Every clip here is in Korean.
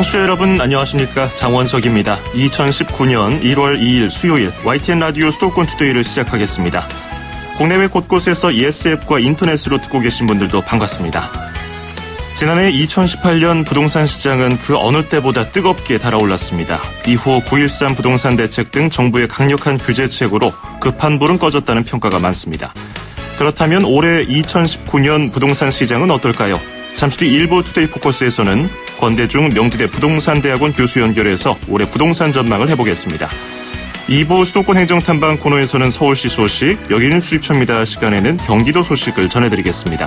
청취자 여러분 안녕하십니까. 장원석입니다. 2019년 1월 2일 수요일 YTN 라디오 수도권 투데이를 시작하겠습니다. 국내외 곳곳에서 예스앱과 인터넷으로 듣고 계신 분들도 반갑습니다. 지난해 2018년 부동산 시장은 그 어느 때보다 뜨겁게 달아올랐습니다. 이후 9.13 부동산 대책 등 정부의 강력한 규제책으로 급한 불은 꺼졌다는 평가가 많습니다. 그렇다면 올해 2019년 부동산 시장은 어떨까요? 잠시 뒤 일부 투데이 포커스에서는 권대중 명지대 부동산대학원 교수 연결해서 올해 부동산 전망을 해보겠습니다. 2부 수도권 행정탐방 코너에서는 서울시 소식, 여기는 수집처입니다 시간에는 경기도 소식을 전해드리겠습니다.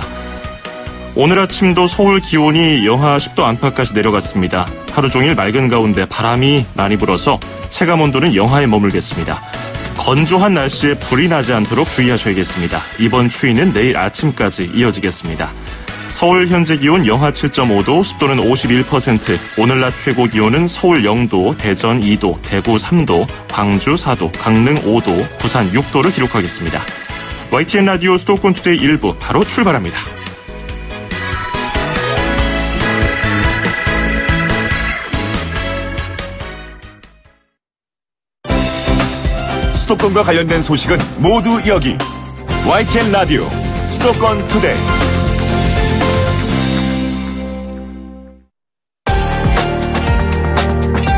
오늘 아침도 서울 기온이 영하 10도 안팎까지 내려갔습니다. 하루 종일 맑은 가운데 바람이 많이 불어서 체감 온도는 영하에 머물겠습니다. 건조한 날씨에 불이 나지 않도록 주의하셔야겠습니다. 이번 추위는 내일 아침까지 이어지겠습니다. 서울 현재 기온 영하 7.5도, 습도는 51%, 오늘 낮 최고 기온은 서울 0도, 대전 2도, 대구 3도, 광주 4도, 강릉 5도, 부산 6도를 기록하겠습니다. YTN 라디오 수도권 투데이 1부 바로 출발합니다. 수도권과 관련된 소식은 모두 여기 YTN 라디오 수도권 투데이.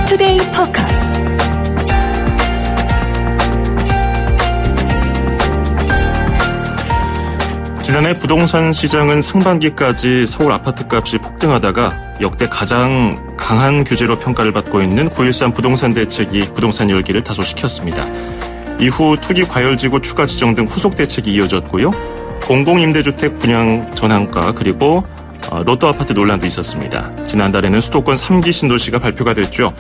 투데이 포커스. 지난해 부동산 시장은 상반기까지 서울 아파트값이 폭등하다가 역대 가장 강한 규제로 평가를 받고 있는 9.13 부동산 대책이 부동산 열기를 다소시켰습니다. 이후 투기 과열지구 추가 지정 등 후속 대책이 이어졌고요. 공공임대주택 분양 전환가 그리고 로또 아파트 논란도 있었습니다. 지난달에는 수도권 3기 신도시가 발표가 됐죠.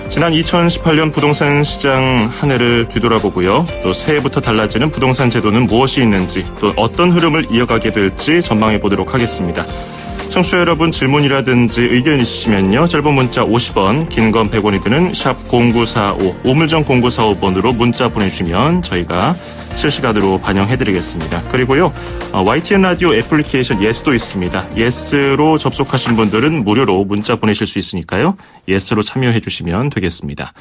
지난 2018년 부동산 시장 한 해를 뒤돌아보고요. 또 새해부터 달라지는 부동산 제도는 무엇이 있는지 또 어떤 흐름을 이어가게 될지 전망해 보도록 하겠습니다. 청취자 여러분 질문이라든지 의견 있으시면요. 짧은 문자 50원, 긴 건 100원이 드는 샵 0945, 우물정 0945번으로 문자 보내주시면 저희가 실시간으로 반영해드리겠습니다. 그리고요. YTN 라디오 애플리케이션 예스도 있습니다. 예스로 접속하신 분들은 무료로 문자 보내실 수 있으니까요. 예스로 참여해 주시면 되겠습니다.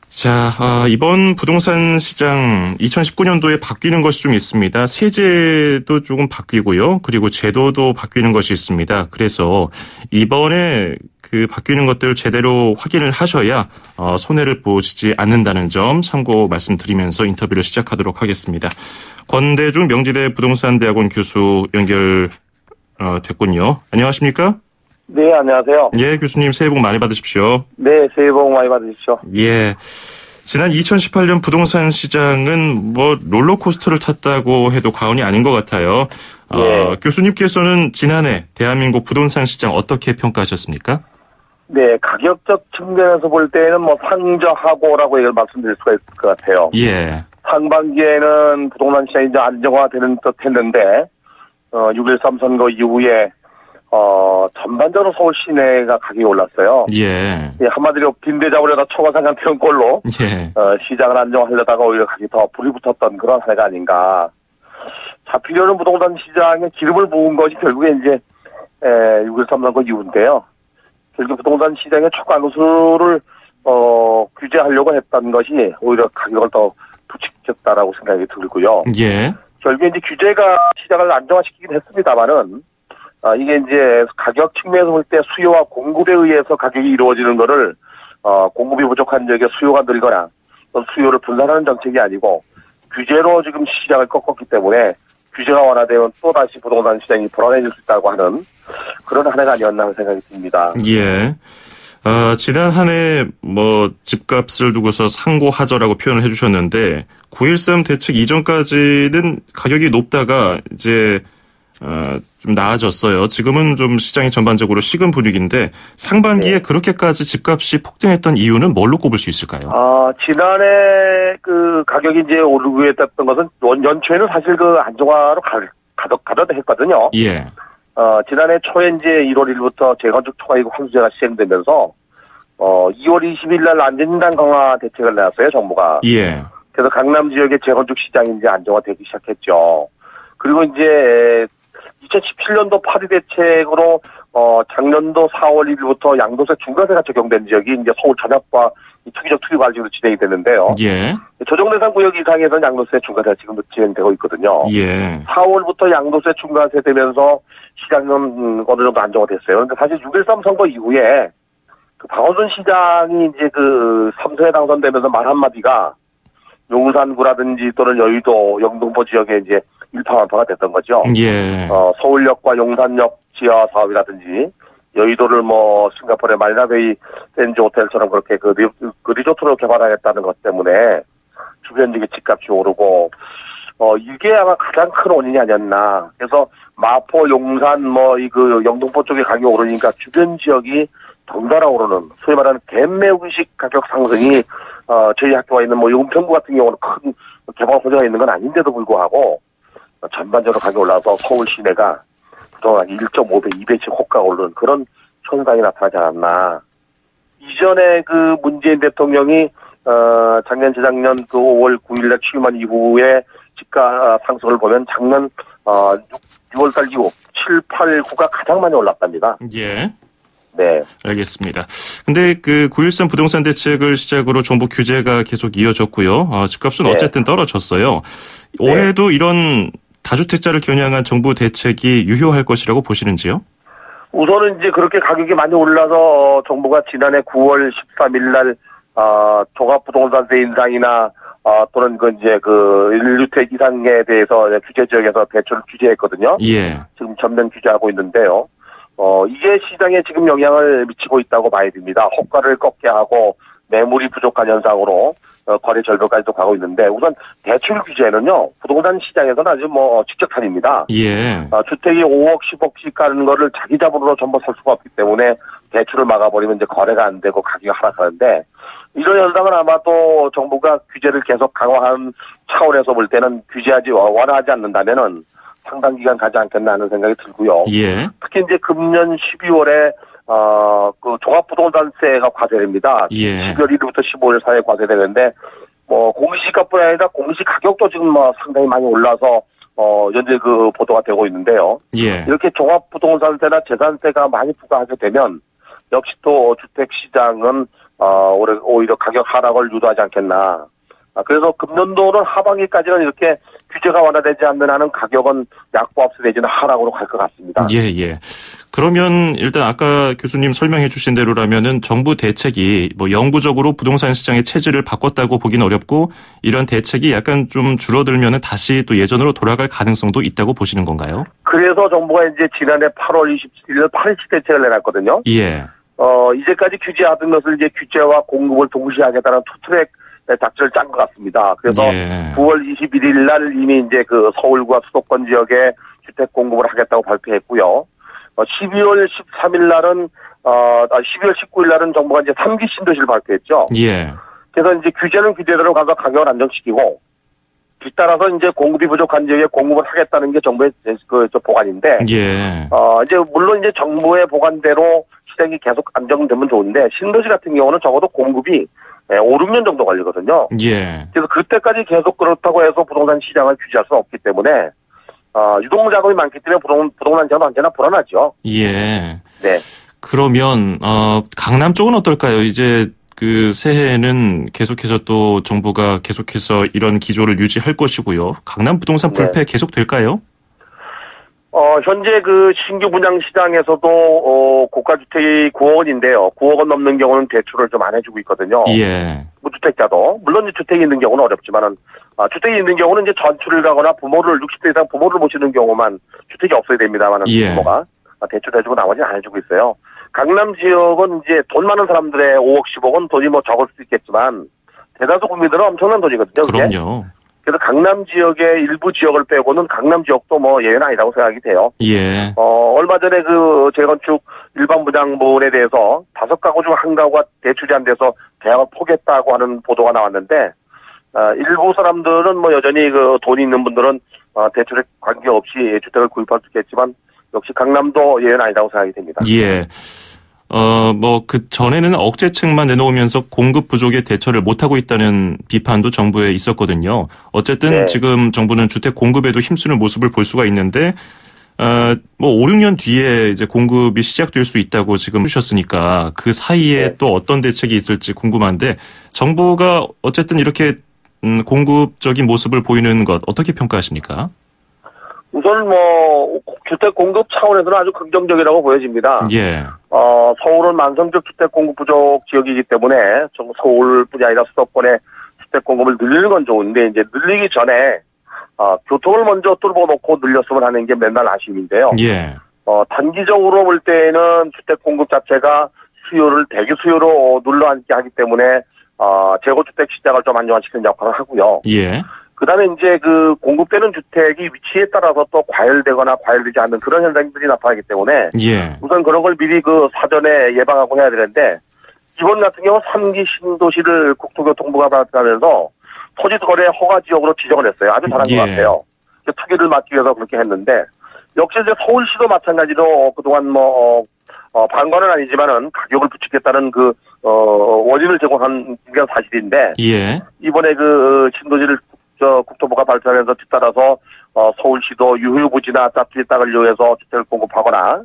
자, 이번 부동산 시장 2019년도에 바뀌는 것이 좀 있습니다. 세제도 조금 바뀌고요. 그리고 제도도 바뀌는 것이 있습니다. 그래서 이번에 그 바뀌는 것들을 제대로 확인을 하셔야 손해를 보시지 않는다는 점 참고 말씀드리면서 인터뷰를 시작하도록 하겠습니다. 권대중 명지대 부동산대학원 교수 연결 됐군요. 안녕하십니까? 네, 안녕하세요. 예, 교수님 새해 복 많이 받으십시오. 네, 새해 복 많이 받으십시오. 예. 지난 2018년 부동산 시장은 롤러코스터를 탔다고 해도 과언이 아닌 것 같아요. 예. 교수님께서는 지난해 대한민국 부동산 시장 어떻게 평가하셨습니까? 네, 가격적 측면에서 볼 때는 상저하고라고 이걸 말씀드릴 수가 있을 것 같아요. 예. 상반기에는 부동산 시장이 이제 안정화되는 듯 했는데, 6.13 선거 이후에 전반적으로 서울 시내가 가격이 올랐어요. 예. 예, 한마디로 빈대 잡으려다 초과상향 태운 꼴로, 예. 시장을 안정하려다가 오히려 가격이 더 불이 붙었던 그런 한 해가 아닌가. 잡히려는 부동산 시장에 기름을 부은 것이 결국에 이제, 6.13 선거 이후인데요. 결국 부동산 시장의 초강수를, 규제하려고 했던 것이 오히려 가격을 더 부추겼다라고 생각이 들고요. 예. 결국에 이제 규제가 시장을 안정화시키긴 했습니다만은, 이게 이제 가격 측면에서 볼 때 수요와 공급에 의해서 가격이 이루어지는 거를, 공급이 부족한 지역에 수요가 늘거나, 또 수요를 분산하는 정책이 아니고, 규제로 지금 시장을 꺾었기 때문에, 규제가 완화되면 또다시 부동산 시장이 불안해질 수 있다고 하는 그런 한 해가 아니었나 하는 생각이 듭니다. 예. 지난 한 해 집값을 두고서 상고하저라고 표현을 해주셨는데 9.13 대책 이전까지는 가격이 높다가 이제 좀 나아졌어요. 지금은 좀 시장이 전반적으로 식은 분위기인데 상반기에 네. 그렇게까지 집값이 폭등했던 이유는 뭘로 꼽을 수 있을까요? 지난해 그 가격이 이제 오르고 했던 것은 연초에는 사실 그 안정화로 가져다 했거든요. 예. 지난해 초에 이제 1월 1일부터 재건축 초과이익 환수제가 시행되면서 2월 20일 날 안전진단 강화 대책을 내놨어요, 정부가. 예. 그래서 강남 지역의 재건축 시장이 이제 안정화되기 시작했죠. 그리고 이제 2017년도 파리 대책으로 작년도 4월 1일부터 양도세 중과세가 적용된 지역이 이제 서울 전역과 투기적 투기관리로 진행이 되는데요. 예. 조정대상 구역 이상에서는 양도세 중과세가 지금도 진행되고 있거든요. 예. 4월부터 양도세 중과세 되면서 시장은 어느 정도 안정화됐어요. 그러니까 사실 6.13 선거 이후에 그 박원순 시장이 이제 그 3선에 당선되면서 말 한마디가 용산구라든지 또는 여의도, 영등포 지역에 이제 일파만파가 됐던 거죠. 예. 서울역과 용산역 지하 사업이라든지 여의도를 뭐 싱가포르의 마리나베이 샌즈 호텔처럼 그렇게 그 리조트로 개발하겠다는 것 때문에 주변 지역의 집값이 오르고 이게 아마 가장 큰 원인이 아니었나. 그래서 마포, 용산 그 영등포 쪽에 가격이 오르니까 주변 지역이 덩달아 오르는 소위 말하는 갭매우식 가격 상승이 저희 학교가 있는 용평구 같은 경우는 큰 개발 호재가 있는 건 아닌데도 불구하고 전반적으로 가격이 올라서 서울 시내가 그동안 1.5배, 2배씩 호가가 오르는 그런 현상이 나타나지 않았나. 이전에 그 문재인 대통령이 작년, 재작년 그 5월 9일날 취임한 이후에 집가 상승을 보면 작년 6월달 이후 7, 8, 9가 가장 많이 올랐답니다. 예. 네. 알겠습니다. 근데 그 9.13 부동산 대책을 시작으로 정부 규제가 계속 이어졌고요. 집값은 네. 어쨌든 떨어졌어요. 네. 올해도 이런 다주택자를 겨냥한 정부 대책이 유효할 것이라고 보시는지요? 우선은 이제 그렇게 가격이 많이 올라서 정부가 지난해 9월 13일 날 종합부동산세 인상이나 또는 그 이제 그 1주택 이상에 대해서 규제 지역에서 대출을 규제했거든요. 예. 지금 전면 규제하고 있는데요. 이게 시장에 지금 영향을 미치고 있다고 봐야 됩니다. 호가를 꺾게 하고 매물이 부족한 현상으로 거래 절벽까지도 가고 있는데 우선 대출 규제는요. 부동산 시장에서는 아주 직격탄입니다. 예. 주택이 5억, 10억씩 가는 거를 자기 자본으로 전부 살 수가 없기 때문에 대출을 막아버리면 이제 거래가 안 되고 가격이 하락하는데 이런 현상은 아마 또 정부가 규제를 계속 강화한 차원에서 볼 때는 완화하지 않는다면은 상당 기간 가지 않겠나 하는 생각이 들고요. 예. 특히 이제 금년 12월에 그 종합부동산세가 과세됩니다. 예. 12월 1일부터 15일 사이에 과세되는데 공시가뿐 아니라 공시가격도 지금 상당히 많이 올라서 현재 그 보도가 되고 있는데요. 예. 이렇게 종합부동산세나 재산세가 많이 부과하게 되면 역시 또 주택 시장은 오히려 가격 하락을 유도하지 않겠나. 그래서 금년도는 하반기까지는 이렇게 규제가 완화되지 않는 한은 가격은 약보합세 내지는 하락으로 갈 것 같습니다. 예, 예. 그러면 일단 아까 교수님 설명해 주신 대로라면은 정부 대책이 영구적으로 부동산 시장의 체질을 바꿨다고 보긴 어렵고 이런 대책이 약간 좀 줄어들면은 다시 또 예전으로 돌아갈 가능성도 있다고 보시는 건가요? 그래서 정부가 이제 지난해 8월 27일 파리시 대책을 내놨거든요. 예. 이제까지 규제하던 것을 이제 규제와 공급을 동시에 하겠다는 투트랙 작전을 짠 것 같습니다. 그래서 예. 9월 21일 날 이미 이제 그 서울과 수도권 지역에 주택 공급을 하겠다고 발표했고요. 12월 13일 날은 12월 19일 날은 정부가 이제 3기 신도시를 발표했죠. 예. 그래서 이제 규제는 규제대로 가서 가격을 안정시키고 뒤따라서 이제 공급이 부족한 지역에 공급을 하겠다는 게 정부의 그 보관인데. 예. 이제 물론 이제 정부의 보관대로 시장이 계속 안정되면 좋은데 신도시 같은 경우는 적어도 공급이 5, 6년 정도 걸리거든요. 예. 그래서 그때까지 계속 그렇다고 해서 부동산 시장을 규제할 수 없기 때문에 유동 자금이 많기 때문에 부동산 시장은 언제나 불안하죠. 예. 네. 그러면 강남 쪽은 어떨까요? 이제 그 새해에는 계속해서 또 정부가 계속해서 이런 기조를 유지할 것이고요. 강남 부동산 불패 계속 될까요? 현재 그 신규 분양 시장에서도 고가 주택이 9억 원인데요. 9억 원 넘는 경우는 대출을 좀 안 해주고 있거든요. 예. 무주택자도 물론 주택이 있는 경우는 어렵지만은 주택이 있는 경우는 이제 전출을 가거나 60대 이상 부모를 모시는 경우만 주택이 없어야 됩니다만은 부모가 대출 해주고 나머지는 안 해주고 있어요. 강남 지역은 이제 돈 많은 사람들의 5억, 10억은 돈이 적을 수 있겠지만 대다수 국민들은 엄청난 돈이거든요. 그럼요. 그래서 강남 지역의 일부 지역을 빼고는 강남 지역도 예외는 아니라고 생각이 돼요. 예. 얼마 전에 그 재건축 일반 분양분에 대해서 5가구 중 1가구가 대출이 안 돼서 계약을 포기했다고 하는 보도가 나왔는데, 일부 사람들은 여전히 그 돈이 있는 분들은 대출에 관계없이 주택을 구입할 수 있겠지만 역시 강남도 예외는 아니라고 생각이 됩니다. 예. 그 전에는 억제책만 내놓으면서 공급 부족에 대처를 못하고 있다는 비판도 정부에 있었거든요. 어쨌든 지금 정부는 주택 공급에도 힘쓰는 모습을 볼 수가 있는데, 뭐 5, 6년 뒤에 이제 공급이 시작될 수 있다고 지금 주셨으니까 그 사이에 네. 또 어떤 대책이 있을지 궁금한데 정부가 어쨌든 이렇게 공급적인 모습을 보이는 것 어떻게 평가하십니까? 우선 뭐 주택 공급 차원에서는 아주 긍정적이라고 보여집니다. 예. 서울은 만성적 주택 공급 부족 지역이기 때문에 서울뿐이 아니라 수도권의 주택 공급을 늘리는 건 좋은데 이제 늘리기 전에 교통을 먼저 뚫어놓고 늘렸으면 하는 게 맨날 아쉬움인데요. 예. 단기적으로 볼 때는 주택 공급 자체가 수요를 대기 수요로 눌러앉게 하기 때문에 재고주택 시장을 좀 안정화시키는 역할을 하고요. 예. 그다음에 이제 그 공급되는 주택이 위치에 따라서 또 과열되거나 과열되지 않는 그런 현상들이 나타나기 때문에 예. 우선 그런 걸 미리 그 사전에 예방하고 해야 되는데 이번 같은 경우 3기 신도시를 국토교통부가 발표하면서 토지 거래 허가 지역으로 지정을 했어요. 아주 잘한 것 같아요. 투기를 막기 위해서 그렇게 했는데 역시 이제 서울시도 마찬가지로 그동안 반관은 아니지만은 가격을 붙이겠다는 원인을 제공한 게 사실인데 예. 이번에 그 신도시를 국토부가 발표하면서 뒤따라서 서울시도 유휴부지나 짜투리 땅을 이용해서 주택을 공급하거나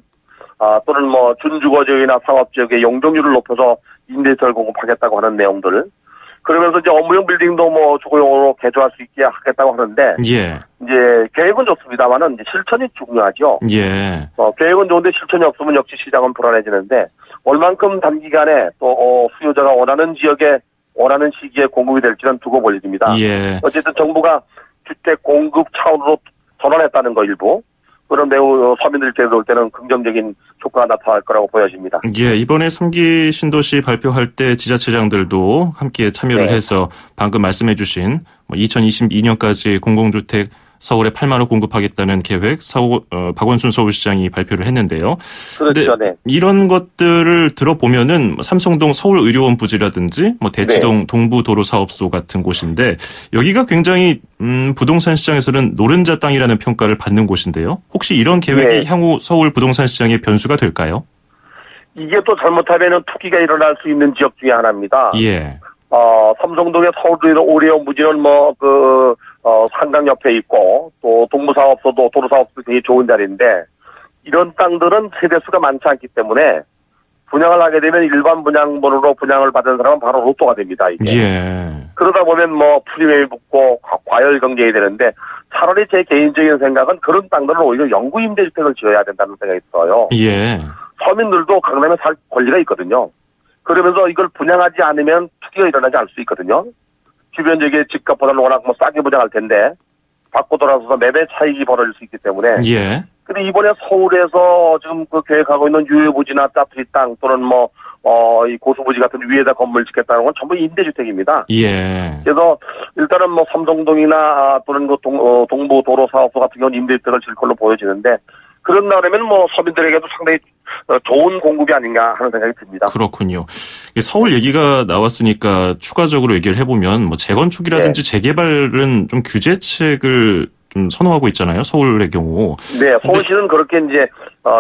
또는 뭐 준주거지역이나 상업지역의 용적률을 높여서 임대시설을 공급하겠다고 하는 내용들. 그러면서 이제 업무용 빌딩도 뭐 주거용으로 개조할 수 있게 하겠다고 하는데 예. 이제 계획은 좋습니다만은 이제 실천이 중요하죠. 예. 계획은 좋은데 실천이 없으면 역시 시장은 불안해지는데 얼만큼 단기간에 또 수요자가 원하는 지역에 원하는 시기에 공급이 될지는 두고 볼 일입니다. 예. 어쨌든 정부가 주택 공급 차원으로 전환했다는 거 일부. 그런 매우 서민들 입장에서 볼 때는 긍정적인 효과가 나타날 거라고 보여집니다. 예, 이번에 3기 신도시 발표할 때 지자체장들도 함께 참여를 네. 해서 방금 말씀해 주신 2022년까지 공공주택 서울에 8만 호 공급하겠다는 계획 박원순 서울시장이 발표를 했는데요. 그렇죠. 네. 이런 것들을 들어보면은 삼성동 서울의료원 부지라든지 대치동 네. 동부도로사업소 같은 곳인데 여기가 굉장히 부동산 시장에서는 노른자 땅이라는 평가를 받는 곳인데요. 혹시 이런 계획이 네. 향후 서울 부동산 시장의 변수가 될까요? 이게 또 잘못하면 투기가 일어날 수 있는 지역 중에 하나입니다. 예. 삼성동의 서울의료원 부지는 상강 옆에 있고 또 동부사업소도 도로사업소도 굉장히 좋은 자리인데 이런 땅들은 세대수가 많지 않기 때문에 분양을 하게 되면 일반 분양번호로 분양을 받은 사람은 바로 로또가 됩니다. 이게. 예. 그러다 보면 프리미엄이 붙고 과열 경쟁이 되는데 차라리 제 개인적인 생각은 그런 땅들은 오히려 영구 임대주택을 지어야 된다는 생각이 들어요. 예. 서민들도 강남에 살 권리가 있거든요. 그러면서 이걸 분양하지 않으면 투기가 일어나지 않을 수 있거든요. 주변 지역의 집값보다는 워낙 싸게 분양할 텐데 받고 돌아서서 매매 차익이 벌어질 수 있기 때문에. 예. 근데 이번에 서울에서 지금 계획하고 있는 유효부지나 짜투리 땅 또는 이 고수부지 같은 위에다 건물 짓겠다는 건 전부 임대주택입니다. 예. 그래서 일단은 삼성동이나 또는 동부도로사업소 같은 경우는 임대주택을 질 걸로 보여지는데 그런다면 서민들에게도 상당히 좋은 공급이 아닌가 하는 생각이 듭니다. 그렇군요. 서울 얘기가 나왔으니까 추가적으로 얘기를 해보면 재건축이라든지 네. 재개발은 좀 규제책을 좀 선호하고 있잖아요. 서울의 경우. 네, 서울시는 그렇게 이제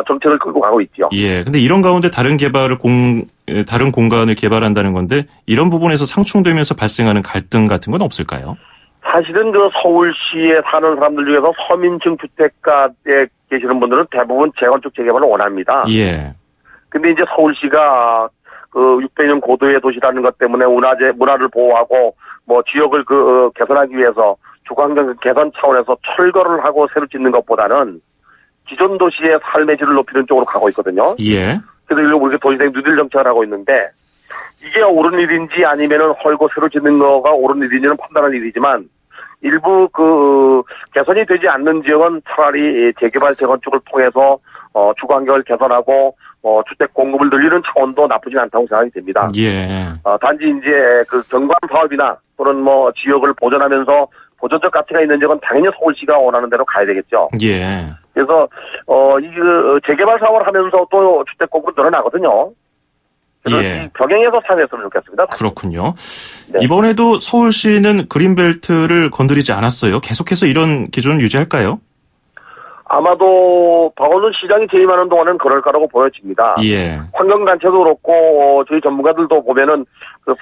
정책을 끌고 가고 있죠. 예. 근데 이런 가운데 다른 공간을 개발한다는 건데 이런 부분에서 상충되면서 발생하는 갈등 같은 건 없을까요? 사실은 서울시에 사는 사람들 중에서 서민층 주택가에 계시는 분들은 대부분 재건축 재개발을 원합니다. 예. 근데 이제 서울시가 600년 고도의 도시라는 것 때문에 문화를 보호하고 지역을 개선하기 위해서 주거환경 개선 차원에서 철거를 하고 새로 짓는 것보다는 기존 도시의 삶의 질을 높이는 쪽으로 가고 있거든요. 예. 그래서 우리가 도시생 뉴딜 정책을 하고 있는데 이게 옳은 일인지 아니면은 헐고 새로 짓는 거가 옳은 일인지는 판단할 일이지만 일부 개선이 되지 않는 지역은 차라리 재개발 재건축을 통해서 주거 환경을 개선하고 주택 공급을 늘리는 차원도 나쁘진 않다고 생각이 됩니다. 예. 단지 이제 경관 사업이나 또는 지역을 보존하면서 보존적 가치가 있는 지역은 당연히 서울시가 원하는 대로 가야 되겠죠. 예. 그래서 재개발 사업을 하면서 또 주택 공급이 늘어나거든요. 그래서 예. 이 병행해서 사용했으면 좋겠습니다. 그렇군요. 네. 이번에도 서울시는 그린벨트를 건드리지 않았어요. 계속해서 이런 기준을 유지할까요? 아마도 박원순 시장이 재임하는 동안은 그럴 거라고 보여집니다. 예. 환경단체도 그렇고 저희 전문가들도 보면은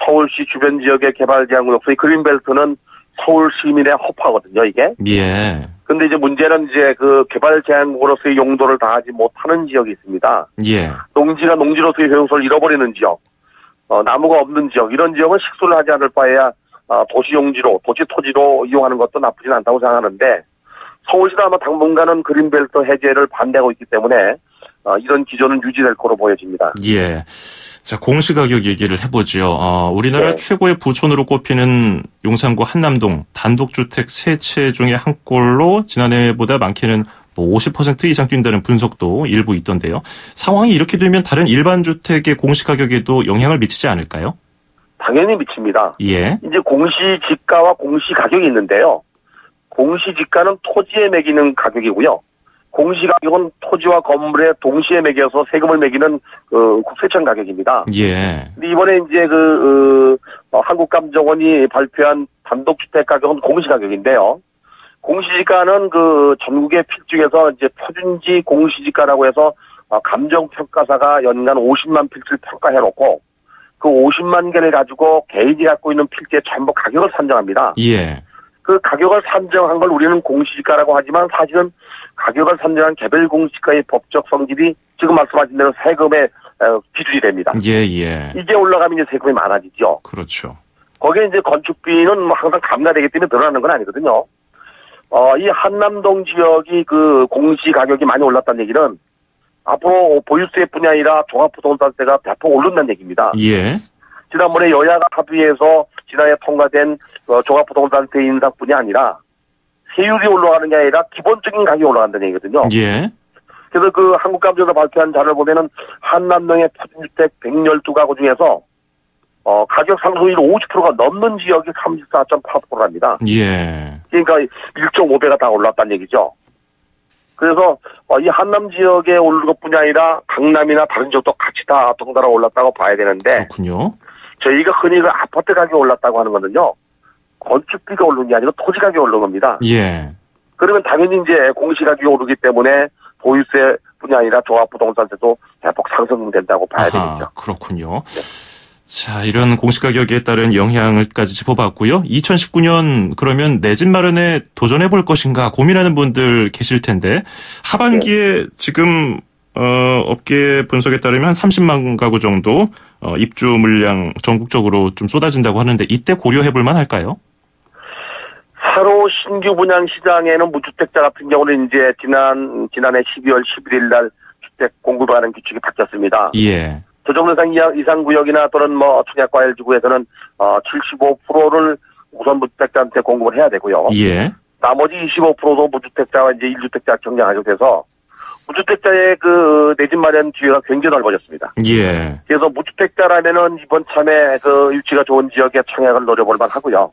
서울시 주변 지역의 개발 제한 구역, 소위 그린벨트는 서울 시민의 허파거든요, 이게. 예. 근데 이제 문제는 이제 그 개발 제한구로서의 용도를 다하지 못하는 지역이 있습니다. 예. 농지가 농지로서의 효용성을 잃어버리는 지역, 나무가 없는 지역, 이런 지역은 식수를 하지 않을 바에야 도시 용지로, 도시 토지로 이용하는 것도 나쁘진 않다고 생각하는데, 서울시도 아마 당분간은 그린벨트 해제를 반대하고 있기 때문에 이런 기조는 유지될 거로 보여집니다. 예. 자, 공시가격 얘기를 해보죠. 우리나라 네. 최고의 부촌으로 꼽히는 용산구 한남동 단독주택 세 채 중에 한 골로 지난해보다 많게는 50% 이상 뛴다는 분석도 일부 있던데요. 상황이 이렇게 되면 다른 일반 주택의 공시가격에도 영향을 미치지 않을까요? 당연히 미칩니다. 예. 이제 공시지가와 공시가격이 있는데요. 공시지가는 토지에 매기는 가격이고요. 공시가격은 토지와 건물에 동시에 매겨서 세금을 매기는 국세청 가격입니다. 예. 근데 이번에 이제 한국감정원이 발표한 단독주택 가격은 공시가격인데요. 공시지가는 전국의 필중에서 이제 표준지 공시지가라고 해서 감정평가사가 연간 50만 필지를 평가해놓고 그 50만 개를 가지고 개인이 갖고 있는 필지의 전부 가격을 산정합니다. 예. 그 가격을 산정한 걸 우리는 공시지가라고 하지만 사실은 가격을 산정한 개별 공시지가의 법적 성질이 지금 말씀하신 대로 세금의 기준이 됩니다. 예. 이게 올라가면 이제 세금이 많아지죠. 그렇죠. 거기에 이제 건축비는 항상 감가되기 때문에 늘어나는 건 아니거든요. 이 한남동 지역이 공시 가격이 많이 올랐다는 얘기는 앞으로 보유세뿐이 아니라 종합부동산세가 대폭 오른다는 얘기입니다. 예. 지난번에 여야가 합의해서 지난해 통과된 종합부동산세 인상뿐이 아니라 세율이 올라가는 게 아니라 기본적인 가격이 올라간다는 얘기거든요. 예. 그래서 한국감정원에서 발표한 자료를 보면은 한남동의 표준주택 112가구 중에서 가격 상승률 50%가 넘는 지역이 34.8%랍니다. 예. 그러니까 1.5배가 다 올랐다는 얘기죠. 그래서 이 한남 지역에 오른 것뿐이 아니라 강남이나 다른 지역도 같이 다 덩달아 올랐다고 봐야 되는데 그렇군요. 저희가 흔히 아파트 가격이 올랐다고 하는 거는요. 건축비가 오른 게 아니고 토지 가격이 오른 겁니다. 예. 그러면 당연히 이제 공시가격이 오르기 때문에 보유세뿐이 아니라 종합부동산세도 대폭 상승된다고 봐야 되겠죠. 그렇군요. 자, 이런 공시가격에 따른 영향을까지 짚어봤고요. 2019년 그러면 내 집 마련에 도전해볼 것인가 고민하는 분들 계실 텐데 하반기에 지금 업계 분석에 따르면 한 30만 가구 정도 입주 물량 전국적으로 좀 쏟아진다고 하는데 이때 고려해볼 만할까요? 새로 신규 분양 시장에는 무주택자 같은 경우는 이제 지난해 12월 11일 날 주택 공급하는 규칙이 바뀌었습니다. 예. 조정대상 이상 구역이나 또는 청약과열지구에서는 75%를 우선 무주택자한테 공급을 해야 되고요. 예. 나머지 25%도 무주택자와 이제 1주택자 경쟁하게 돼서 무주택자의 내 집 마련 기회가 굉장히 넓어졌습니다. 예. 그래서 무주택자라면은 이번 참에 유치가 좋은 지역에 청약을 노려볼 만하고요.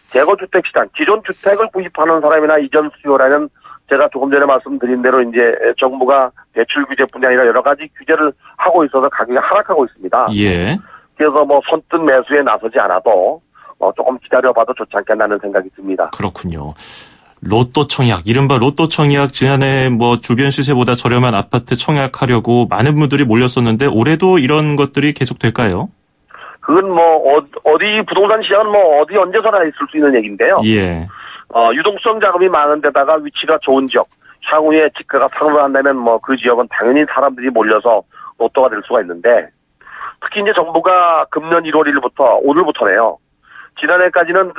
재거주택 시장, 기존 주택을 구입하는 사람이나 이전 수요라면 제가 조금 전에 말씀드린 대로 이제 정부가 대출 규제뿐이 아니라 여러 가지 규제를 하고 있어서 가격이 하락하고 있습니다. 예. 그래서 손뜻 매수에 나서지 않아도 조금 기다려봐도 좋지 않겠나는 생각이 듭니다. 그렇군요. 로또 청약, 이른바 로또 청약 지난해 주변 시세보다 저렴한 아파트 청약하려고 많은 분들이 몰렸었는데 올해도 이런 것들이 계속될까요? 그건 어디 부동산 시장은 어디 언제서나 있을 수 있는 얘기인데요. 예. 유동성 자금이 많은 데다가 위치가 좋은 지역, 향후에 집가가 상승한다면 그 지역은 당연히 사람들이 몰려서 로또가 될 수가 있는데 특히 이제 정부가 금년 1월 1일부터 오늘부터네요. 지난해까지는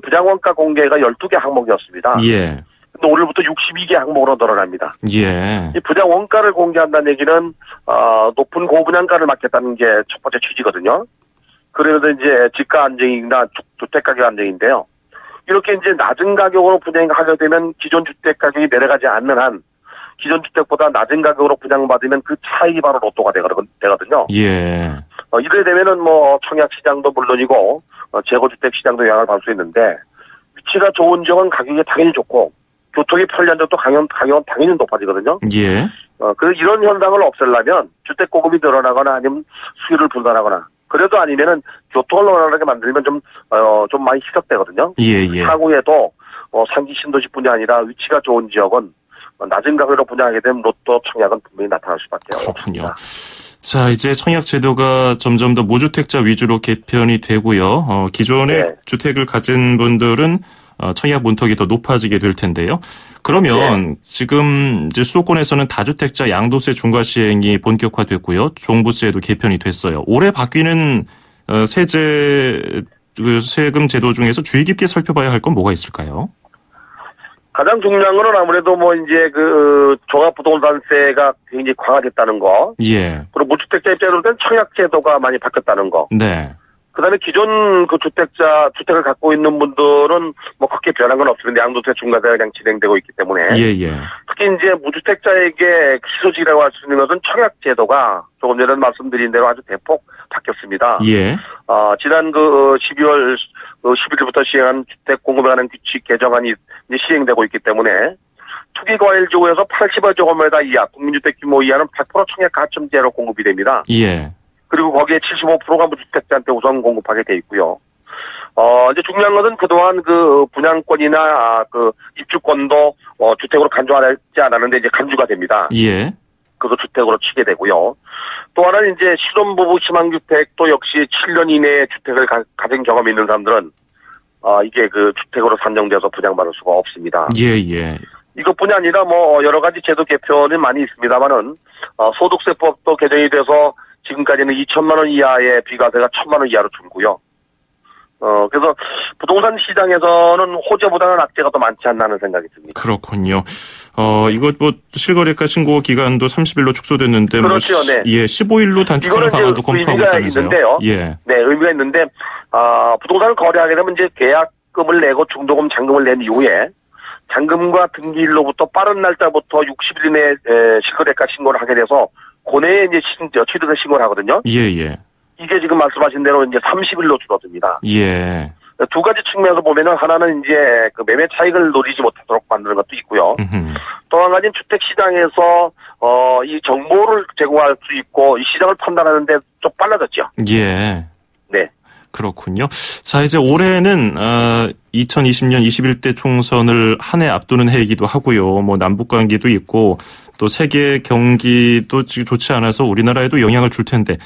부장원가 공개가 12개 항목이었습니다. 예. 근데 오늘부터 62개 항목으로 늘어납니다. 예. 이 부장원가를 공개한다는 얘기는 높은 고분양가를 막겠다는 게 첫 번째 취지거든요. 그러면서 이제 집가 안정이나 주택 가격 안정인데요. 이렇게 이제 낮은 가격으로 분양하게 되면 기존 주택 가격이 내려가지 않는 한 기존 주택보다 낮은 가격으로 분양받으면 그 차익이 바로 로또가 되거든요. 예. 이래 되면은 청약 시장도 물론이고 재고주택 시장도 영향을 받을 수 있는데 위치가 좋은 지역은 가격이 당연히 좋고 교통이 편리한 지역도 가격은 당연히 높아지거든요. 예. 그래서 이런 현상을 없애려면 주택 공급이 늘어나거나 아니면 수요를 분산하거나 그래도 아니면은 교통을 원활하게 만들면 좀 많이 희석되거든요. 예. 향후에도 상기 신도시뿐이 아니라 위치가 좋은 지역은 낮은 가격으로 분양하게 되면 로또 청약은 분명히 나타날 수밖에 그렇군요. 없습니다. 자, 이제 청약 제도가 점점 더 무주택자 위주로 개편이 되고요. 기존의 네. 주택을 가진 분들은 청약 문턱이 더 높아지게 될 텐데요. 그러면 지금 이제 수도권에서는 다주택자 양도세 중과 시행이 본격화됐고요. 종부세도 개편이 됐어요. 올해 바뀌는 세금 제도 중에서 주의 깊게 살펴봐야 할 건 뭐가 있을까요? 가장 중요한 거는 아무래도 이제 종합부동산세가 굉장히 강화됐다는 거. 예. 그리고 무주택자 입장으로 된 청약제도가 많이 바뀌었다는 거. 네. 그 다음에 기존 주택을 갖고 있는 분들은 크게 변한 건 없습니다. 양도세 중과세가 그냥 진행되고 있기 때문에. 예. 특히 이제 무주택자에게 희소지라고 할 수 있는 것은 청약제도가 조금 전에 말씀드린 대로 아주 대폭 바뀌었습니다. 예. 지난 12월 11일부터 시행한 주택 공급에 관한 규칙 개정안이 이제 시행되고 있기 때문에 투기과일지구에서 80제곱미터 이하 국민주택 규모 이하는 100% 청약 가점제로 공급이 됩니다. 예. 그리고 거기에 75%가 무주택자한테 우선 공급하게 돼 있고요. 이제 중요한 것은 그동안 분양권이나 입주권도 주택으로 간주하지 않았는데 이제 간주가 됩니다. 예. 그거 주택으로 치게 되고요. 또 하나는 이제 신혼부부 희망주택도 역시 7년 이내에 주택을 가진 경험이 있는 사람들은 이게 주택으로 산정돼서 분양받을 수가 없습니다. 예. 이것뿐이 아니라 여러 가지 제도 개편이 많이 있습니다만은 소득세법도 개정이 돼서 지금까지는 2천만 원 이하의 비과세가 1,000만 원 이하로 줄고요. 그래서 부동산 시장에서는 호재보다는 악재가 더 많지 않나 하는 생각이 듭니다. 그렇군요. 이거 실거래가 신고 기간도 30일로 축소됐는데 그렇죠, 네. 15일로 단축하는 방안도 검토하고 있다면서요. 있는데요. 예. 네, 의미가 있는데 부동산을 거래하게 되면 이제 계약금을 내고 중도금 잔금을 낸 이후에 잔금과 등기일로부터 빠른 날짜부터 60일 이내에 실거래가 신고를 하게 돼서 고내에 이제 취득을 신고를 하거든요. 예. 이게 지금 말씀하신 대로 이제 30일로 줄어듭니다. 예. 두 가지 측면에서 보면은 하나는 이제 매매 차익을 노리지 못하도록 만드는 것도 있고요. 또 한 가지는 주택 시장에서 이 정보를 제공할 수 있고 이 시장을 판단하는데 좀 빨라졌죠. 예. 네. 그렇군요. 자, 이제 올해는 2020년 21대 총선을 한 해 앞두는 해이기도 하고요. 남북 관계도 있고 또 세계 경기도 좋지 않아서 우리나라에도 영향을 줄 텐데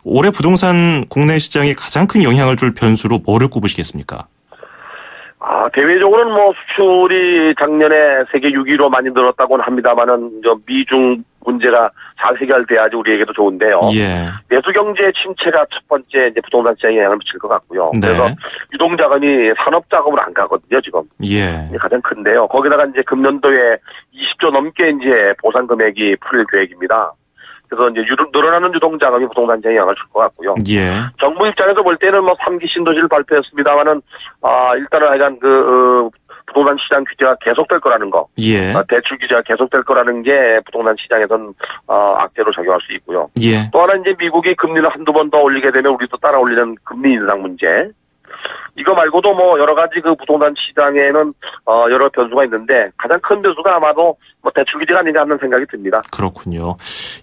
올해 부동산 국내 시장에 가장 큰 영향을 줄 변수로 뭐를 꼽으시겠습니까? 대외적으로는 수출이 작년에 세계 6위로 많이 늘었다고는 합니다만은 미중 문제가 잘 해결돼야지 우리에게도 좋은데요. 예. 내수 경제 침체가 첫 번째 이제 부동산 시장에 영향을 미칠 것 같고요. 네. 그래서 유동 자금이 산업 자금으로 안 가거든요, 지금. 예. 가장 큰데요. 거기다가 이제 금년도에 20조 넘게 이제 보상 금액이 풀릴 계획입니다. 그래서 이제 늘어나는 유동 자금이 부동산 시장에 영향을 줄 것 같고요. 예. 정부 입장에서 볼 때는 3기 신도시를 발표했습니다만은 일단은 하여간 부동산 시장 규제가 계속될 거라는 거. 예. 대출 규제가 계속될 거라는 게 부동산 시장에선 악재로 작용할 수 있고요. 예. 또 하나 이제 미국이 금리를 한두 번 더 올리게 되면 우리도 따라 올리는 금리 인상 문제. 이거 말고도 여러 가지 부동산 시장에는 여러 변수가 있는데 가장 큰 변수가 아마도 대출 규제가 아니냐 하는 생각이 듭니다. 그렇군요.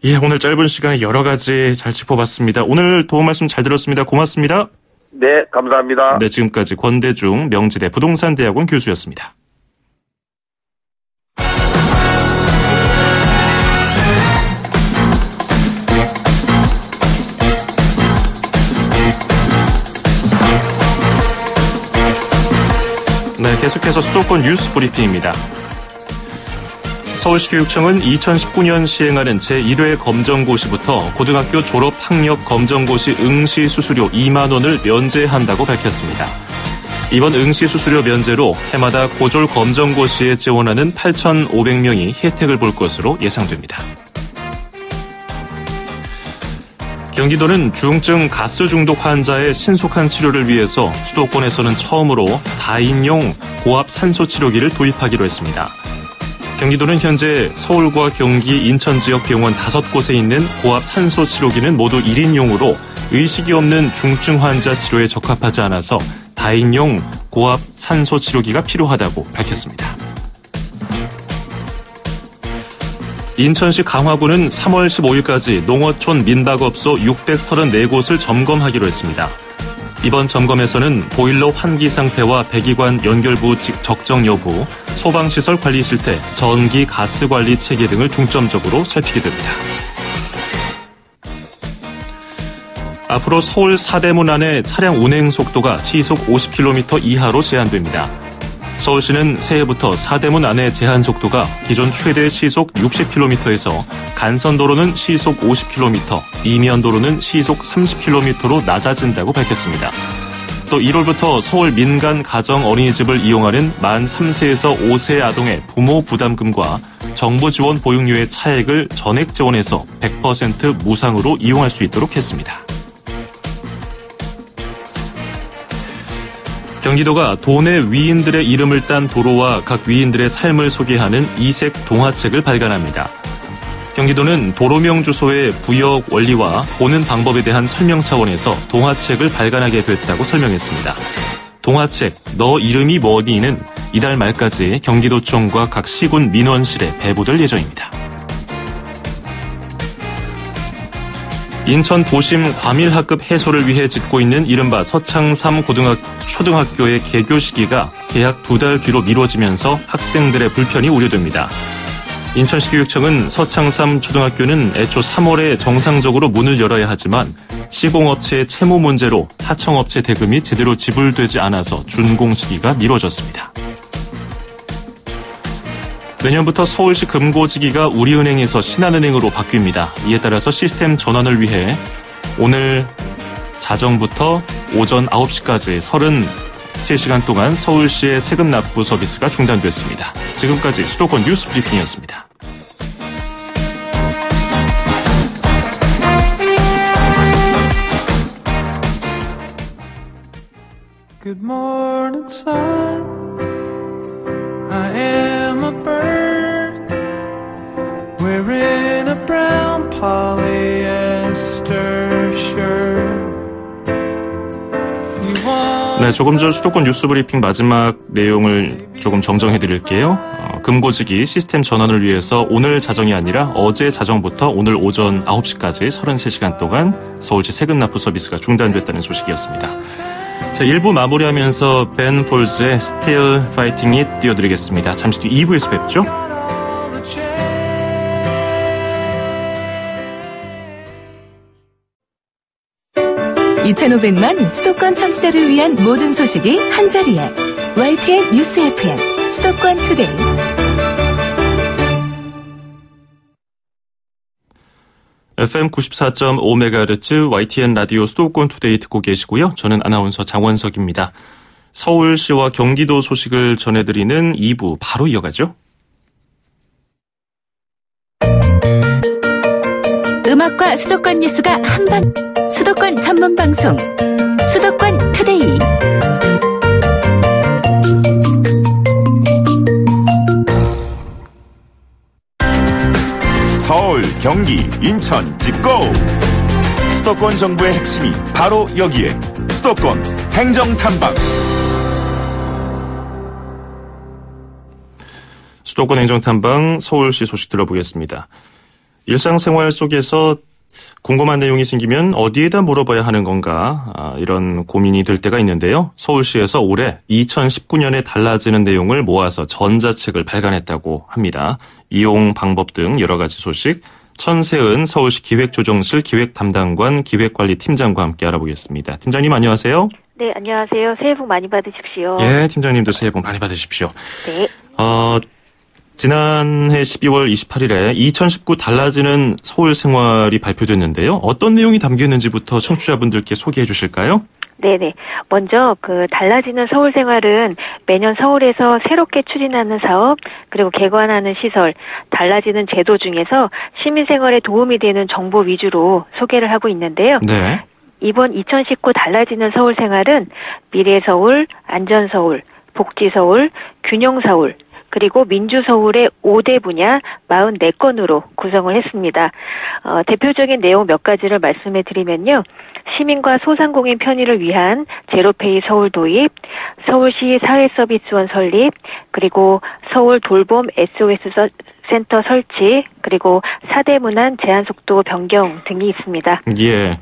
예, 오늘 짧은 시간에 여러 가지 잘 짚어봤습니다. 오늘 도움 말씀 잘 들었습니다. 고맙습니다. 네, 감사합니다. 네, 지금까지 권대중 명지대 부동산대학원 교수였습니다. 네, 계속해서 수도권 뉴스 브리핑입니다. 서울시 교육청은 2019년 시행하는 제1회 검정고시부터 고등학교 졸업 학력 검정고시 응시 수수료 2만 원을 면제한다고 밝혔습니다. 이번 응시 수수료 면제로 해마다 고졸 검정고시에 지원하는 8,500명이 혜택을 볼 것으로 예상됩니다. 경기도는 중증 가스 중독 환자의 신속한 치료를 위해서 수도권에서는 처음으로 다인용 고압 산소 치료기를 도입하기로 했습니다. 경기도는 현재 서울과 경기, 인천 지역 병원 5곳에 있는 고압 산소 치료기는 모두 1인용으로 의식이 없는 중증 환자 치료에 적합하지 않아서 다인용 고압 산소 치료기가 필요하다고 밝혔습니다. 인천시 강화구는 3월 15일까지 농어촌 민박업소 634곳을 점검하기로 했습니다. 이번 점검에서는 보일러 환기 상태와 배기관 연결부 적정 여부, 소방시설 관리 실태, 전기 가스 관리 체계 등을 중점적으로 살피게 됩니다. 앞으로 서울 사대문 안의 차량 운행 속도가 시속 50km 이하로 제한됩니다. 서울시는 새해부터 사대문 안의 제한 속도가 기존 최대 시속 60km에서 간선도로는 시속 50km, 이면도로는 시속 30km로 낮아진다고 밝혔습니다. 또 1월부터 서울 민간 가정 어린이집을 이용하는 만 3세에서 5세 아동의 부모 부담금과 정부 지원 보육료의 차액을 전액 지원해서 100% 무상으로 이용할 수 있도록 했습니다. 경기도가 도내 위인들의 이름을 딴 도로와 각 위인들의 삶을 소개하는 이색 동화책을 발간합니다. 경기도는 도로명 주소의 부역 원리와 보는 방법에 대한 설명 차원에서 동화책을 발간하게 됐다고 설명했습니다. 동화책 너 이름이 뭐니는 이달 말까지 경기도청과 각 시군 민원실에 배부될 예정입니다. 인천 도심 과밀학급 해소를 위해 짓고 있는 이른바 서창삼 초등학교의 개교 시기가 개학 2달 뒤로 미뤄지면서 학생들의 불편이 우려됩니다. 인천시 교육청은 서창삼 초등학교는 애초 3월에 정상적으로 문을 열어야 하지만 시공업체의 채무 문제로 하청업체 대금이 제대로 지불되지 않아서 준공 시기가 미뤄졌습니다. 내년부터 서울시 금고지기가 우리은행에서 신한은행으로 바뀝니다. 이에 따라서 시스템 전환을 위해 오늘 자정부터 오전 9시까지 33시간 동안 서울시의 세금 납부 서비스가 중단됐습니다. 지금까지 수도권 뉴스 브리핑이었습니다. Good morning, sun. I am a bird wearing a brown polyester shirt. 네, 조금 전 수도권 뉴스 브리핑 마지막 내용을 조금 정정해 드릴게요. 금고지기 시스템 전환을 위해서 오늘 자정이 아니라 어제 자정부터 오늘 오전 9시까지 33시간 동안 서울시 세금 납부 서비스가 중단됐다는 소식이었습니다. 자, 1부 마무리하면서 벤 폴즈의 Still Fighting It 띄워드리겠습니다. 잠시 뒤 2부에서 뵙죠. 2,500만 수도권 청취자를 위한 모든 소식이 한자리에 YTN 뉴스 FM 수도권 투데이. FM 94.5MHz YTN 라디오 수도권 투데이 듣고 계시고요. 저는 아나운서 장원석입니다. 서울시와 경기도 소식을 전해드리는 2부 바로 이어가죠. 음악과 수도권 뉴스가 한방 수도권 전문 방송 수도권 투데이. 서울, 경기, 인천 찍고 수도권 정부의 핵심이 바로 여기에 수도권 행정탐방. 수도권 행정탐방 서울시 소식 들어보겠습니다. 일상생활 속에서 궁금한 내용이 생기면 어디에다 물어봐야 하는 건가 이런 고민이 될 때가 있는데요. 서울시에서 올해 2019년에 달라지는 내용을 모아서 전자책을 발간했다고 합니다. 이용 방법 등 여러 가지 소식 천세은 서울시 기획조정실 기획담당관 기획관리팀장과 함께 알아보겠습니다. 팀장님 안녕하세요. 네, 안녕하세요. 새해 복 많이 받으십시오. 예, 팀장님도 새해 복 많이 받으십시오. 네. 지난해 12월 28일에 2019 달라지는 서울 생활이 발표됐는데요. 어떤 내용이 담겨 있는지부터 청취자분들께 소개해 주실까요? 네네. 먼저 달라지는 서울 생활은 매년 서울에서 새롭게 추진하는 사업, 그리고 개관하는 시설, 달라지는 제도 중에서 시민 생활에 도움이 되는 정보 위주로 소개를 하고 있는데요. 네. 이번 2019 달라지는 서울 생활은 미래 서울, 안전 서울, 복지 서울, 균형 서울, 그리고 민주서울의 5대 분야 44건으로 구성을 했습니다. 대표적인 내용 몇 가지를 말씀해 드리면요. 시민과 소상공인 편의를 위한 제로페이 서울 도입, 서울시 사회서비스원 설립, 그리고 서울 돌봄 SOS 센터 설치, 그리고 4대 문안 제한속도 변경 등이 있습니다. 예.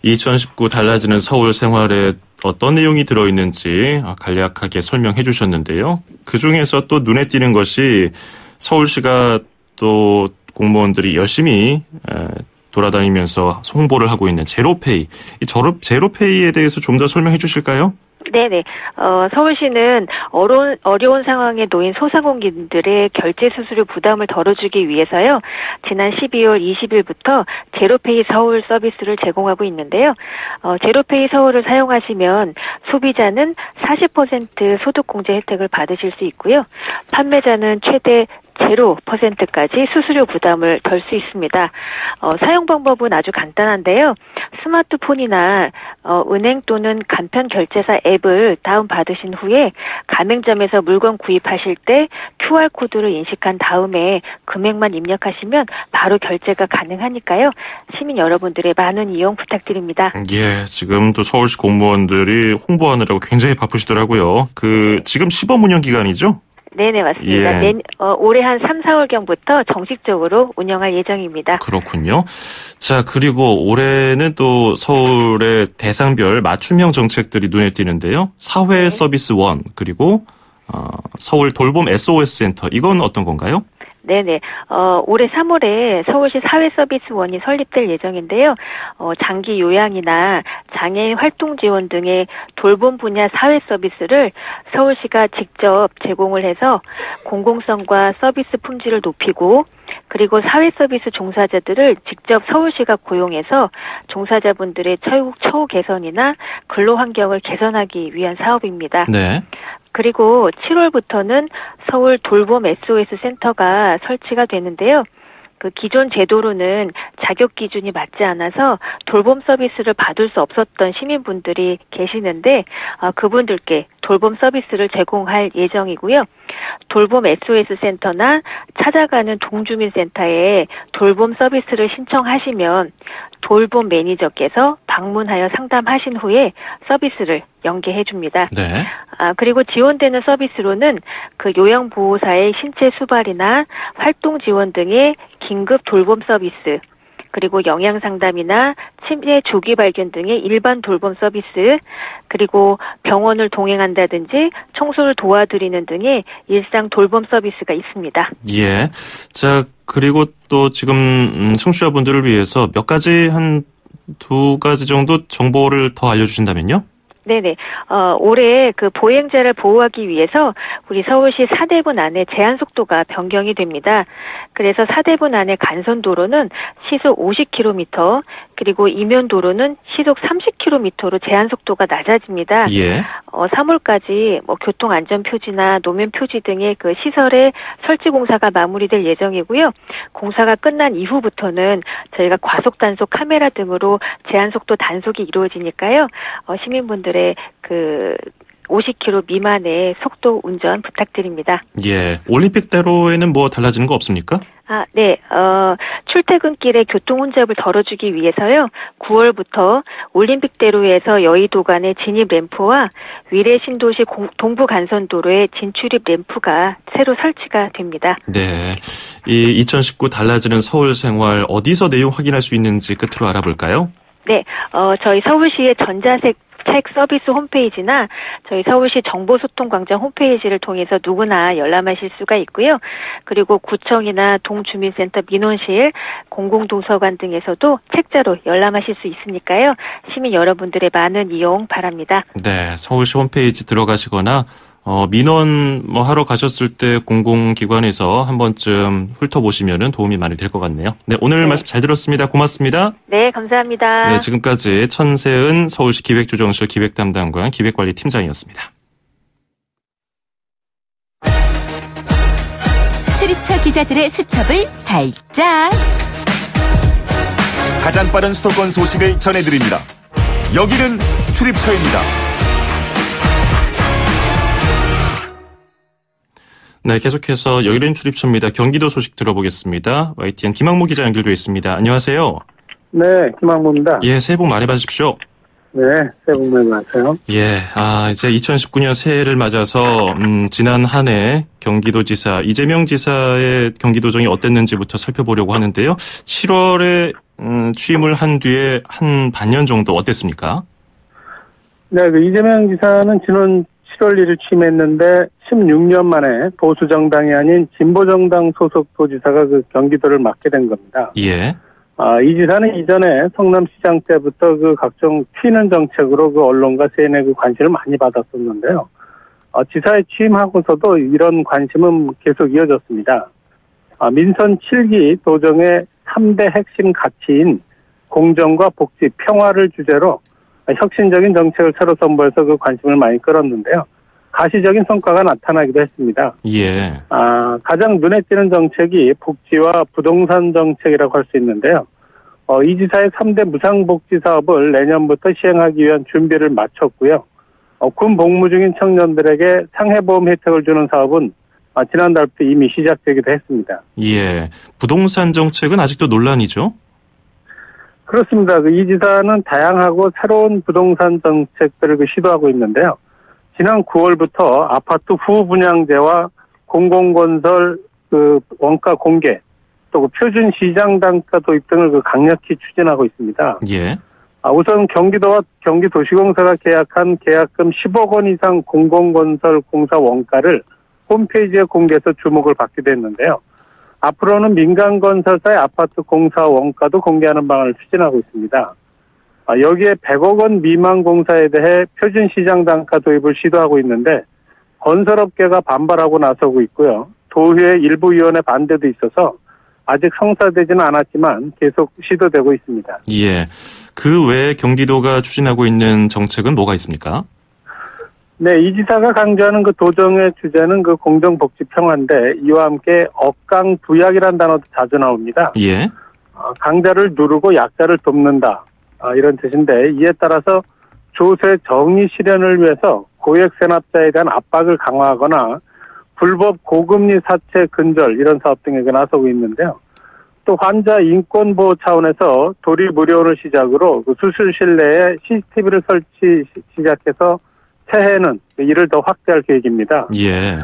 2019 달라지는 서울 생활에 어떤 내용이 들어있는지 간략하게 설명해 주셨는데요. 그중에서 또 눈에 띄는 것이 서울시가 또 공무원들이 열심히 돌아다니면서 홍보를 하고 있는 제로페이. 이 제로페이에 대해서 좀 더 설명해 주실까요? 네네. 서울시는 어려운 상황에 놓인 소상공인들의 결제 수수료 부담을 덜어주기 위해서요. 지난 12월 20일부터 제로페이 서울 서비스를 제공하고 있는데요. 제로페이 서울을 사용하시면 소비자는 40% 소득공제 혜택을 받으실 수 있고요. 판매자는 최대 0%까지 수수료 부담을 덜 수 있습니다. 사용 방법은 아주 간단한데요. 스마트폰이나 은행 또는 간편 결제사 앱을 다운받으신 후에 가맹점에서 물건 구입하실 때 QR코드를 인식한 다음에 금액만 입력하시면 바로 결제가 가능하니까요. 시민 여러분들의 많은 이용 부탁드립니다. 예, 지금 또 서울시 공무원들이 홍보하느라고 굉장히 바쁘시더라고요. 지금 시범 운영 기간이죠? 네네, 맞습니다. 예. 올해 한 3, 4월경부터 정식적으로 운영할 예정입니다. 그렇군요. 자, 그리고 올해는 또 서울의 대상별 맞춤형 정책들이 눈에 띄는데요. 사회 서비스 원, 그리고 서울 돌봄 SOS 센터, 이건 어떤 건가요? 네네. 올해 3월에 서울시 사회서비스원이 설립될 예정인데요. 장기 요양이나 장애인 활동 지원 등의 돌봄 분야 사회 서비스를 서울시가 직접 제공을 해서 공공성과 서비스 품질을 높이고 그리고 사회 서비스 종사자들을 직접 서울시가 고용해서 종사자분들의 처우 개선이나 근로 환경을 개선하기 위한 사업입니다. 네. 그리고 7월부터는 서울 돌봄 SOS 센터가 설치가 되는데요. 기존 제도로는 자격 기준이 맞지 않아서 돌봄 서비스를 받을 수 없었던 시민분들이 계시는데 그분들께 돌봄 서비스를 제공할 예정이고요. 돌봄 SOS 센터나 찾아가는 동주민센터에 돌봄 서비스를 신청하시면 돌봄 매니저께서 방문하여 상담하신 후에 서비스를 연계해 줍니다. 네. 그리고 지원되는 서비스로는 요양보호사의 신체 수발이나 활동 지원 등의 긴급 돌봄 서비스, 그리고 영양상담이나 치매 조기 발견 등의 일반 돌봄 서비스, 그리고 병원을 동행한다든지 청소를 도와드리는 등의 일상 돌봄 서비스가 있습니다. 예. 자, 그리고 또 지금 청취자분들을 위해서 몇 가지 한 2가지 정도 정보를 더 알려주신다면요? 네네. 올해 보행자를 보호하기 위해서 우리 서울시 사대분 안에 제한 속도가 변경이 됩니다. 그래서 사대분 안에 간선도로는 시속 50km, 그리고 이면도로는 시속 30km로 제한 속도가 낮아집니다. 예. 3월까지 교통안전표지나 노면표지 등의 시설의 설치 공사가 마무리될 예정이고요. 공사가 끝난 이후부터는 저희가 과속 단속 카메라 등으로 제한 속도 단속이 이루어지니까요. 시민분들의 50km 미만의 속도 운전 부탁드립니다. 예. 올림픽대로에는 뭐 달라지는 거 없습니까? 네. 출퇴근길의 교통 혼잡을 덜어주기 위해서요. 9월부터 올림픽대로에서 여의도 간의 진입 램프와 위례 신도시 동부 간선도로의 진출입 램프가 새로 설치가 됩니다. 네. 이 2019 달라지는 서울 생활 어디서 내용 확인할 수 있는지 끝으로 알아볼까요? 네. 저희 서울시의 전자책 서비스 홈페이지나 저희 서울시 정보소통광장 홈페이지를 통해서 누구나 열람하실 수가 있고요. 그리고 구청이나 동주민센터 민원실, 공공도서관 등에서도 책자로 열람하실 수 있으니까요. 시민 여러분들의 많은 이용 바랍니다. 네, 서울시 홈페이지 들어가시거나 민원 하러 가셨을 때 공공기관에서 한 번쯤 훑어보시면 도움이 많이 될 것 같네요. 네, 오늘 말씀 잘 들었습니다. 고맙습니다. 네, 감사합니다. 네, 지금까지 천세은 서울시 기획조정실 기획담당관 기획관리팀장이었습니다. 출입처 기자들의 수첩을 살짝. 가장 빠른 수도권 소식을 전해드립니다. 여기는 출입처입니다. 네, 계속해서 여기는 출입처입니다. 경기도 소식 들어보겠습니다. YTN 김학무 기자 연결되어 있습니다. 안녕하세요. 네, 김학무입니다. 예, 새해 복 많이 받으십시오. 네, 새해 복 많이 받으세요. 예, 이제 2019년 새해를 맞아서 지난 한 해 경기도지사 이재명 지사의 경기도정이 어땠는지부터 살펴보려고 하는데요. 7월에 취임을 한 뒤에 한 반년 정도 어땠습니까? 네, 이재명 지사는 지난 7월 1일 취임했는데 16년 만에 보수정당이 아닌 진보정당 소속 도지사가 경기도를 맡게 된 겁니다. 예. 이 지사는 이전에 성남시장 때부터 그 각종 튀는 정책으로 그 언론과 세간의 그 관심을 많이 받았었는데요. 지사에 취임하고서도 이런 관심은 계속 이어졌습니다. 민선 7기 도정의 3대 핵심 가치인 공정과 복지, 평화를 주제로 혁신적인 정책을 새로 선보여서 그 관심을 많이 끌었는데요. 가시적인 성과가 나타나기도 했습니다. 예. 가장 눈에 띄는 정책이 복지와 부동산 정책이라고 할 수 있는데요. 이 지사의 3대 무상복지 사업을 내년부터 시행하기 위한 준비를 마쳤고요. 군 복무 중인 청년들에게 상해보험 혜택을 주는 사업은 지난달부터 이미 시작되기도 했습니다. 예. 부동산 정책은 아직도 논란이죠? 그렇습니다. 이 지사는 다양하고 새로운 부동산 정책들을 시도하고 있는데요. 지난 9월부터 아파트 후분양제와 공공건설 원가 공개, 또 표준 시장 단가 도입 등을 강력히 추진하고 있습니다. 예. 우선 경기도와 경기도시공사가 계약한 계약금 10억 원 이상 공공건설 공사 원가를 홈페이지에 공개해서 주목을 받기도 했는데요. 앞으로는 민간건설사의 아파트 공사 원가도 공개하는 방안을 추진하고 있습니다. 여기에 100억 원 미만 공사에 대해 표준 시장 단가 도입을 시도하고 있는데 건설업계가 반발하고 나서고 있고요. 도의회 일부 위원회 반대도 있어서 아직 성사되지는 않았지만 계속 시도되고 있습니다. 예. 그 외에 경기도가 추진하고 있는 정책은 뭐가 있습니까? 네, 이 지사가 강조하는 그 도정의 주제는 그 공정복지 평화인데 이와 함께 억강부약이라는 단어도 자주 나옵니다. 예. 강자를 누르고 약자를 돕는다. 이런 뜻인데 이에 따라서 조세 정의 실현을 위해서 고액 세납자에 대한 압박을 강화하거나 불법 고금리 사채 근절 이런 사업 등에 나서고 있는데요. 또 환자 인권 보호 차원에서 도리 무료를 시작으로 그 수술실 내에 CCTV를 설치 시작해서 새해에는 이를 더 확대할 계획입니다. 예.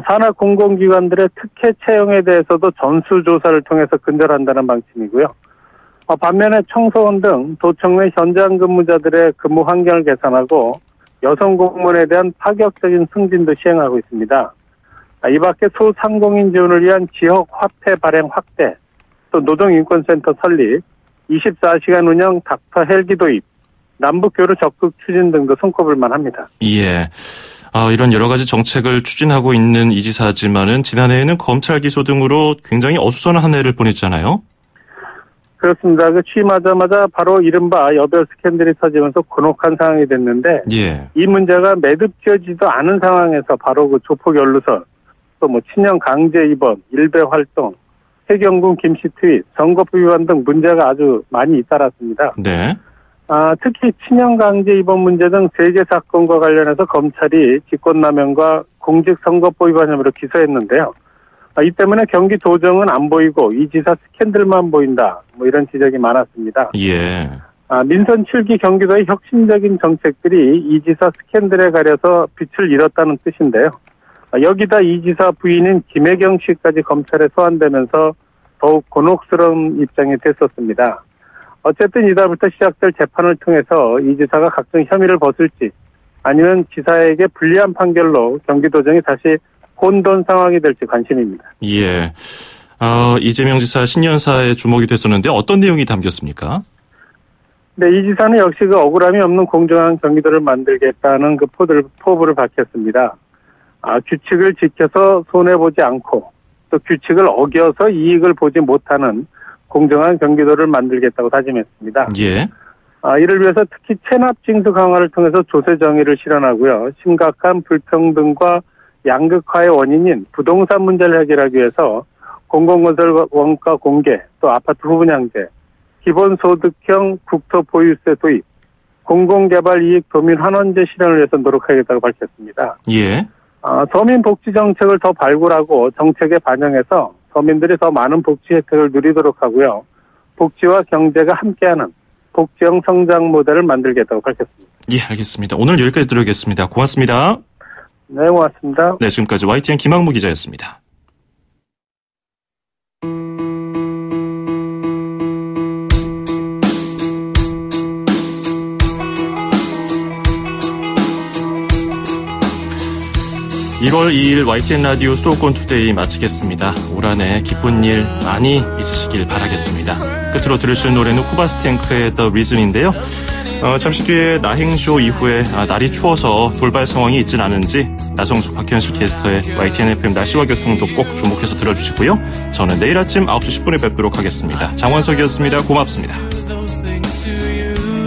산하 공공기관들의 특혜 채용에 대해서도 전수조사를 통해서 근절한다는 방침이고요. 반면에 청소원 등 도청 내 현장 근무자들의 근무 환경을 개선하고 여성 공무원에 대한 파격적인 승진도 시행하고 있습니다. 이 밖에 소상공인 지원을 위한 지역 화폐 발행 확대, 또 노동인권센터 설립, 24시간 운영 닥터 헬기 도입, 남북교류 적극 추진 등도 손꼽을 만합니다. 예. 이런 여러 가지 정책을 추진하고 있는 이 지사지만은 지난해에는 검찰 기소 등으로 굉장히 어수선한 한 해를 보냈잖아요. 그렇습니다. 취임하자마자 바로 이른바 여별 스캔들이 터지면서 곤혹한 상황이 됐는데 예. 이 문제가 매듭지어지지도 않은 상황에서 바로 그 조폭 연루설, 또 친형 강제 입원, 일배 활동, 해경군 김씨 트윗, 선거법 위반 등 문제가 아주 많이 잇따랐습니다. 네. 특히 친형 강제 입원 문제 등 3개 사건과 관련해서 검찰이 직권남용과 공직선거법 위반 혐의로 기소했는데요. 이 때문에 경기도정은 안 보이고 이 지사 스캔들만 보인다. 이런 지적이 많았습니다. 예. 민선 7기 경기도의 혁신적인 정책들이 이 지사 스캔들에 가려서 빛을 잃었다는 뜻인데요. 여기다 이 지사 부인인 김혜경 씨까지 검찰에 소환되면서 더욱 곤혹스러운 입장이 됐었습니다. 어쨌든 이달부터 시작될 재판을 통해서 이 지사가 각종 혐의를 벗을지 아니면 지사에게 불리한 판결로 경기도정이 다시 혼돈 상황이 될지 관심입니다. 예. 이재명 지사 신년사에 주목이 됐었는데 어떤 내용이 담겼습니까? 네, 이 지사는 역시 그 억울함이 없는 공정한 경기도를 만들겠다는 그 포부를 밝혔습니다. 규칙을 지켜서 손해보지 않고 또 규칙을 어겨서 이익을 보지 못하는 공정한 경기도를 만들겠다고 다짐했습니다. 예. 이를 위해서 특히 체납 징수 강화를 통해서 조세 정의를 실현하고요. 심각한 불평등과 양극화의 원인인 부동산 문제를 해결하기 위해서 공공건설 원가 공개, 또 아파트 후분양제, 기본소득형 국토보유세 도입, 공공개발 이익 도민 환원제 실현을 위해서 노력하겠다고 밝혔습니다. 예. 서민 복지 정책을 더 발굴하고 정책에 반영해서 서민들이 더 많은 복지 혜택을 누리도록 하고요. 복지와 경제가 함께하는 복지형 성장 모델을 만들겠다고 밝혔습니다. 예, 알겠습니다. 오늘 여기까지 들어오겠습니다. 고맙습니다. 네, 고맙습니다. 네, 지금까지 YTN 김학무 기자였습니다. 1월 2일 YTN 라디오 수도권 투데이 마치겠습니다. 올 한 해 기쁜 일 많이 있으시길 바라겠습니다. 끝으로 들으실 노래는 후바스탱크의 The Reason인데요. 잠시 뒤에 나행쇼 이후에 날이 추워서 돌발 상황이 있진 않은지 나성수 박현실 캐스터의 YTN FM 날씨와 교통도 꼭 주목해서 들어주시고요. 저는 내일 아침 9시 10분에 뵙도록 하겠습니다. 장원석이었습니다. 고맙습니다. those things to you.